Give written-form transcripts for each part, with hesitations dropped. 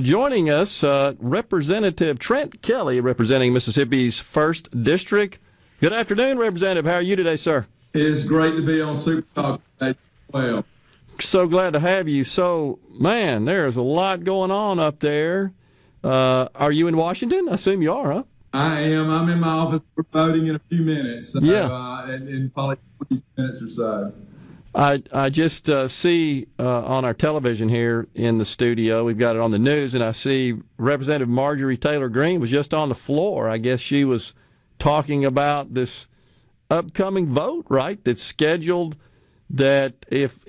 Joining us, Representative Trent Kelly, representing Mississippi's 1st District. Good afternoon, Representative. How are you today, sir? It's great to be on SuperTalk today. Well, so glad to have you. So, man, there's a lot going on up there. Are you in Washington? I assume you are, huh? I am. I'm in my office for voting in a few minutes. So, yeah. In probably 20 minutes or so. I just see on our television here in the studio, we've got it on the news, and I see Representative Marjorie Taylor Greene was just on the floor. I guess she was talking about this upcoming vote, right, that's scheduled that if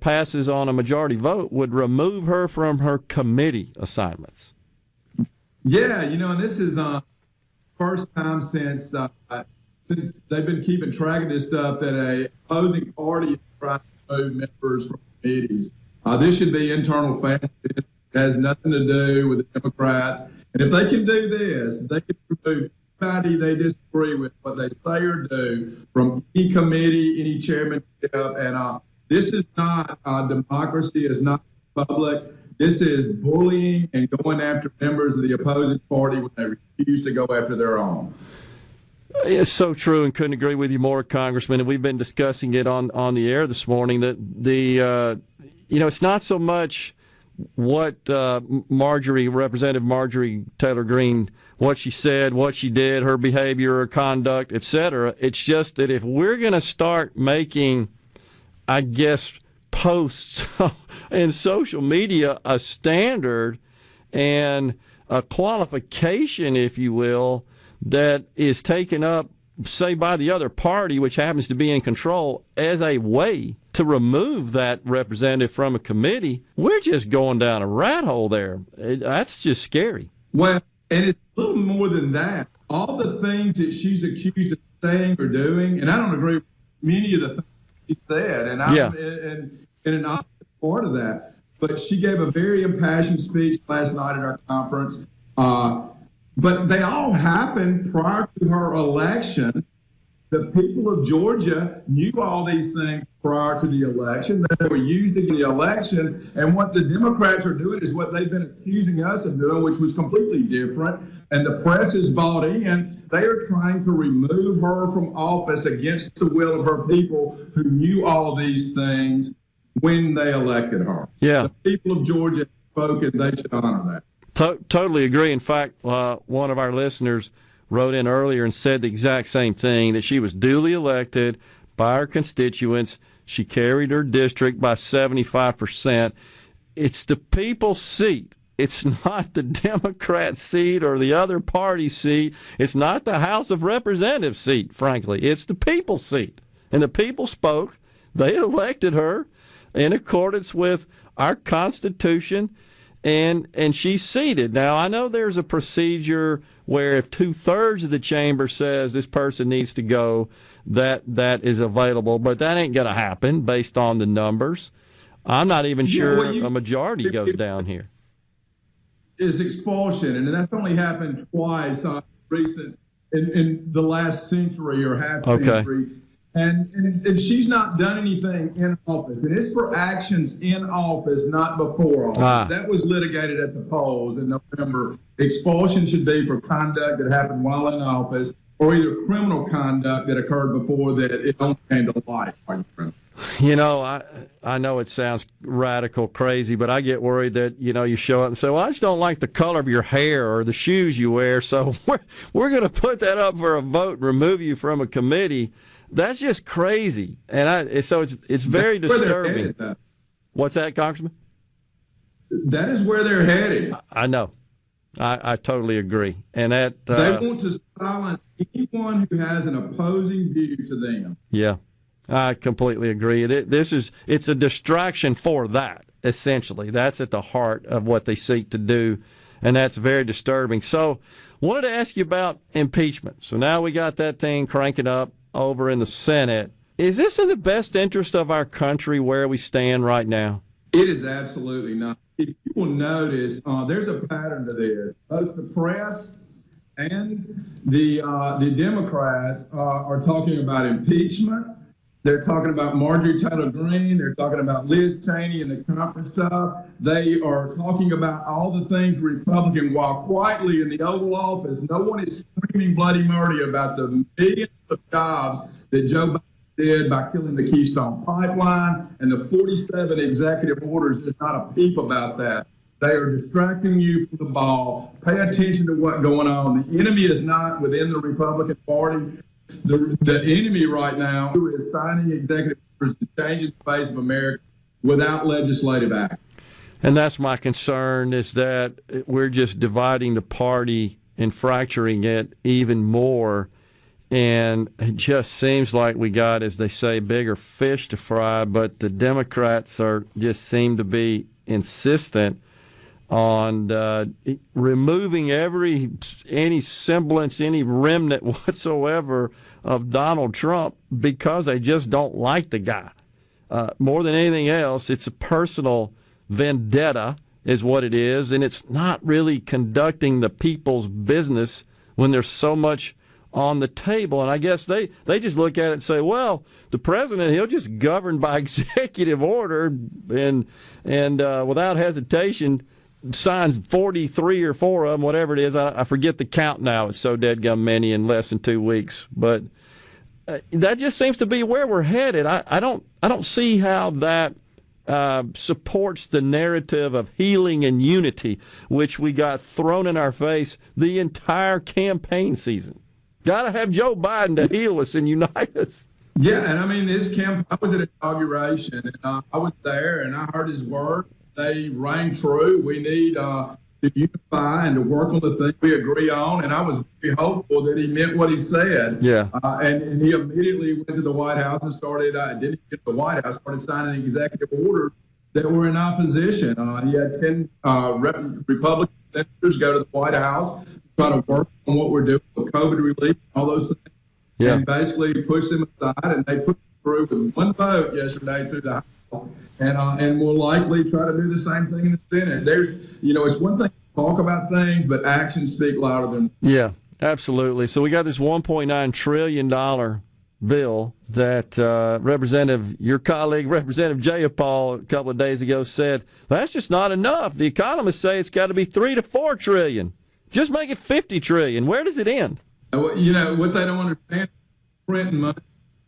passes on a majority vote would remove her from her committee assignments. Yeah, and this is first time since they've been keeping track of this stuff that a opposing party is trying to remove members from committees. This should be internal family. It has nothing to do with the Democrats. And if they can do this, they can remove anybody they disagree with what they say or do from any committee, any chairmanship. And this is not democracy. It's not public. This is bullying and going after members of the opposing party when they refuse to go after their own. It's so true, and couldn't agree with you more, Congressman. And we've been discussing it on the air this morning that it's not so much what Representative Marjorie Taylor Greene, what she said, what she did, her behavior, her conduct, etc. It's just that if we're going to start making, I guess, posts in social media a standard and a qualification, if you will, that is taken up, say, by the other party, which happens to be in control, as a way to remove that representative from a committee, we're just going down a rat hole there. That's just scary. Well, and it's a little more than that. All the things that she's accused of saying or doing, and I don't agree with many of the things she said, and I'm in an opposite part of that. But she gave a very impassioned speech last night at our conference. But they all happened prior to her election. The people of Georgia knew all these things prior to the election. They were used in the election. And what the Democrats are doing is what they've been accusing us of doing, which was completely different. And the press is bought in. They are trying to remove her from office against the will of her people who knew all these things when they elected her. Yeah. The people of Georgia spoke, and they should honor that. Totally agree. In fact, one of our listeners wrote in earlier and said the exact same thing, that she was duly elected by her constituents. She carried her district by 75%. It's the people's seat. It's not the Democrat seat or the other party seat. It's not the House of Representatives seat, frankly. It's the people's seat. And the people spoke. They elected her in accordance with our Constitution. And she's seated. Now, I know there's a procedure where if 2/3 of the chamber says this person needs to go, that is available, but that ain't going to happen based on the numbers. I'm not even sure a majority goes down here. Is expulsion, and that's only happened twice in the last century or half century. And she's not done anything in office. And it's for actions in office, not before office. That was litigated at the polls in November. Expulsion should be for conduct that happened while in office, or either criminal conduct that occurred before that it only came to light. I know it sounds radical, crazy, but I get worried that, you show up and say, well, I just don't like the color of your hair or the shoes you wear, so we're going to put that up for a vote and remove you from a committee. That's just crazy, and so it's very disturbing. What's that, Congressman? That is where they're headed. I know. I totally agree, and that they want to silence anyone who has an opposing view to them. Yeah, I completely agree. It's a distraction for that. Essentially, that's at the heart of what they seek to do, and that's very disturbing. So, wanted to ask you about impeachment. So now we got that thing cranking up over in the Senate. Is this in the best interest of our country where we stand right now? It is absolutely not. If you will notice, there's a pattern to this. Both the press and the Democrats are talking about impeachment They're talking about Marjorie Taylor Greene. They're talking about Liz Cheney and the conference stuff. They are talking about all the things Republican, while quietly in the Oval Office, no one is screaming bloody murder about the millions of jobs that Joe Biden did by killing the Keystone Pipeline and the 47 executive orders. There's not a peep about that. They are distracting you from the ball. Pay attention to what's going on. The enemy is not within the Republican Party. The enemy right now is signing executive orders to change the face of America without legislative action. And that's my concern, is that we're just dividing the party and fracturing it even more. And it just seems like we got, as they say, bigger fish to fry. But the Democrats just seem to be insistent on removing any semblance, any remnant whatsoever of Donald Trump, because they just don't like the guy. More than anything else, it's a personal vendetta is what it is, and it's not really conducting the people's business when there's so much on the table. And I guess they just look at it and say, well, the president, he'll just govern by executive order and without hesitation signs 43 or 4 of them, whatever it is. I forget the count now. It's so deadgum many in less than 2 weeks. But that just seems to be where we're headed. I don't see how that supports the narrative of healing and unity, which we got thrown in our face the entire campaign season. Got to have Joe Biden to heal us and unite us. Yeah, and I mean, this camp, I was at inauguration, and I was there, and I heard his word. They rang true. We need to unify and to work on the things we agree on. And I was very hopeful that he meant what he said. Yeah. And he immediately went to the White House and started, didn't get to the White House, started signing executive orders that were in opposition. He had 10 Republican senators go to the White House, try to work on what we're doing with COVID relief, all those things. Yeah. And basically push them aside, and they put through with one vote yesterday through the House. And we'll likely try to do the same thing in the Senate. It's one thing to talk about things, but actions speak louder than. Yeah, absolutely. So we got this $1.9 trillion bill that your colleague, Representative Jayapal, a couple of days ago said, that's just not enough. The economists say it's got to be $3 to $4 trillion. Just make it $50 trillion. Where does it end? What they don't understand is printing money,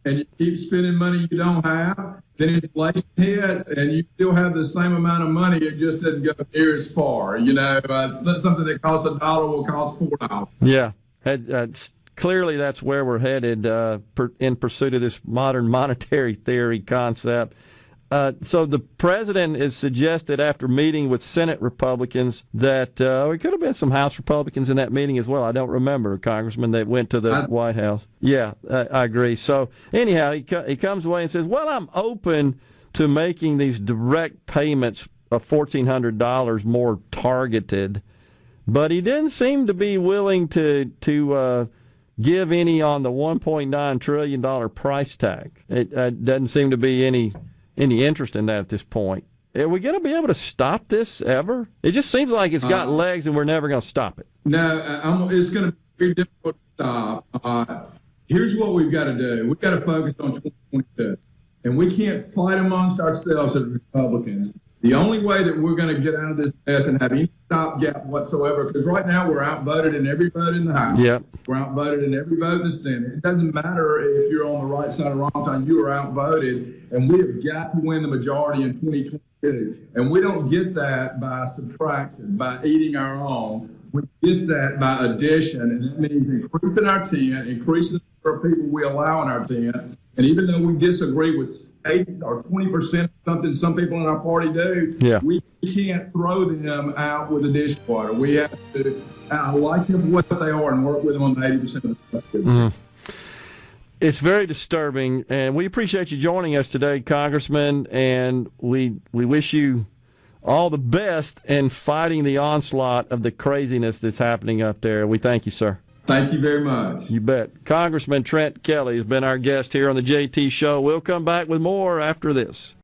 and you keep spending money you don't have, then inflation hits, and you still have the same amount of money. It just doesn't go near as far. Something that costs $1 will cost $4. Yeah, clearly that's where we're headed in pursuit of this modern monetary theory concept. So the president has suggested, after meeting with Senate Republicans, that there could have been some House Republicans in that meeting as well. I don't remember, Congressman, that went to the White House. Yeah, I agree. So anyhow, he comes away and says, well, I'm open to making these direct payments of $1,400 more targeted, but he didn't seem to be willing to give any on the $1.9 trillion price tag. It doesn't seem to be any interest in that at this point. Are we going to be able to stop this ever? It just seems like it's got legs and we're never going to stop it. No, it's going to be very difficult to stop. Here's what we've got to do. We've got to focus on 2022. And we can't fight amongst ourselves as Republicans. The only way that we're going to get out of this mess and have any stopgap whatsoever, because right now we're outvoted in every vote in the House. Yep. We're outvoted in every vote in the Senate. It doesn't matter if you're on the right side or wrong side, you are outvoted, and we have got to win the majority in 2022. And we don't get that by subtraction, by eating our own. We get that by addition, and that means increasing our tent, increasing the number of people we allow in our tent. And even though we disagree with 8 or 20% something some people in our party do, we can't throw them out with the dishwater. We have to like them what they are and work with them on 80% of the stuff. Mm-hmm. It's very disturbing, and we appreciate you joining us today, Congressman, and we wish you all the best in fighting the onslaught of the craziness that's happening up there. We thank you, sir. Thank you very much. You bet. Congressman Trent Kelly has been our guest here on the JT Show. We'll come back with more after this.